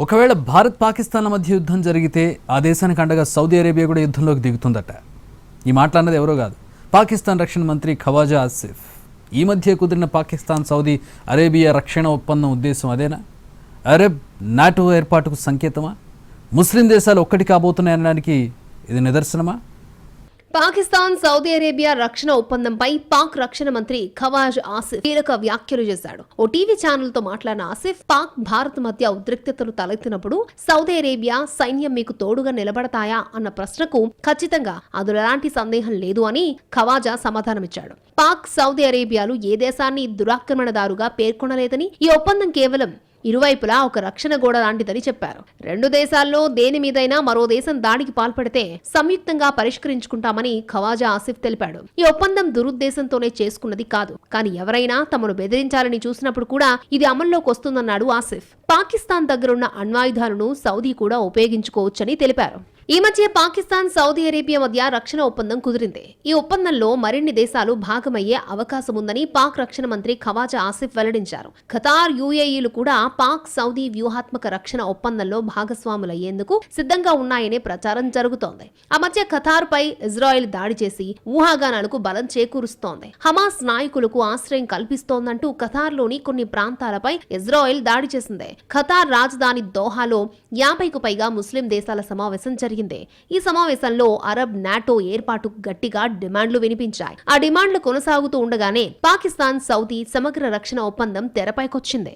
ఒకవేళ భారత్ పాకిస్తాన్ల మధ్య యుద్ధం జరిగితే ఆ దేశానికి అండగా సౌదీ అరేబియా కూడా యుద్ధంలోకి దిగుతుందట. ఈ మాట్లాడినది ఎవరో కాదు, పాకిస్తాన్ రక్షణ మంత్రి ఖవాజా ఆసిఫ్. ఈ మధ్య కుదిరిన పాకిస్తాన్ సౌదీ అరేబియా రక్షణ ఒప్పందం ఉద్దేశం అదేనా? అరబ్ నాటో ఏర్పాటుకు సంకేతమా? ముస్లిం దేశాలు ఒక్కటి కాబోతున్నాయనడానికి ఇది నిదర్శనమా? పాకిస్తాన్ సౌదీ అరేబియా రక్షణ ఒప్పందంపై పాక్ రక్షణ మంత్రి ఖవాజ్ ఆసిఫ్ కీలక వ్యాఖ్యలు చేశాడు. ఓ టీవీ ఛానల్ తో మాట్లాడిన ఆసిఫ్, పాక్ భారత్ మధ్య ఉద్రిక్తతలు తలెత్తినప్పుడు సౌదీ అరేబియా సైన్యం మీకు తోడుగా నిలబడతాయా అన్న ప్రశ్నకు ఖచ్చితంగా అందులో ఎలాంటి సందేహం లేదు అని ఖవాజా సమాధానమిచ్చాడు. పాక్ సౌదీ అరేబియాలు ఏ దేశాన్ని దురాక్రమణదారుగా పేర్కొనలేదని, ఈ ఒప్పందం కేవలం ఇరువైపులా ఒక రక్షణ గోడ లాంటిదని చెప్పారు. రెండు దేశాల్లో దేని మీదైనా మరో దేశం దాడికి పాల్పడితే సంయుక్తంగా పరిష్కరించుకుంటామని ఖవాజా ఆసిఫ్ తెలిపాడు. ఈ ఒప్పందం దురుద్దేశంతోనే చేసుకున్నది కాదు, కానీ ఎవరైనా తమను బెదిరించాలని చూసినప్పుడు కూడా ఇది అమల్లోకి వస్తుందన్నాడు ఆసిఫ్. పాకిస్తాన్ దగ్గరున్న అణ్వాయుధాలను సౌదీ కూడా ఉపయోగించుకోవచ్చని తెలిపారు. ఈ మధ్య పాకిస్తాన్ సౌదీ అరేబియా మధ్య రక్షణ ఒప్పందం కుదిరింది. ఈ ఒప్పందంలో మరిన్ని దేశాలు భాగమయ్యే అవకాశం ఉందని పాక్ రక్షణ మంత్రి ఖవాజా ఆసిఫ్ వెల్లడించారు. ఖతార్, యుఏఈలు కూడా పాక్ సౌదీ వ్యూహాత్మక రక్షణ ఒప్పందంలో భాగస్వాములయ్యేందుకు సిద్ధంగా ఉన్నాయనే ప్రచారం జరుగుతోంది. ఆ మధ్య ఖతార్ పై ఇజ్రాయెల్ దాడి చేసి ఊహాగానాలకు బలం చేకూరుస్తోంది. హమాస్ నాయకులకు ఆశ్రయం కల్పిస్తోందంటూ ఖతార్లోని కొన్ని ప్రాంతాలపై ఇజ్రాయెల్ దాడి చేసింది. ఖతార్ రాజధాని దోహాలో 50కు పైగా ముస్లిం దేశాల సమావేశం జరిగింది. ఈ సమావేశంలో అరబ్ నాటో ఏర్పాటు గట్టిగా డిమాండ్లు వినిపించాయి. ఆ డిమాండ్లు కొనసాగుతూ ఉండగానే పాకిస్తాన్ సౌదీ సమగ్ర రక్షణ ఒప్పందం తెరపైకొచ్చింది.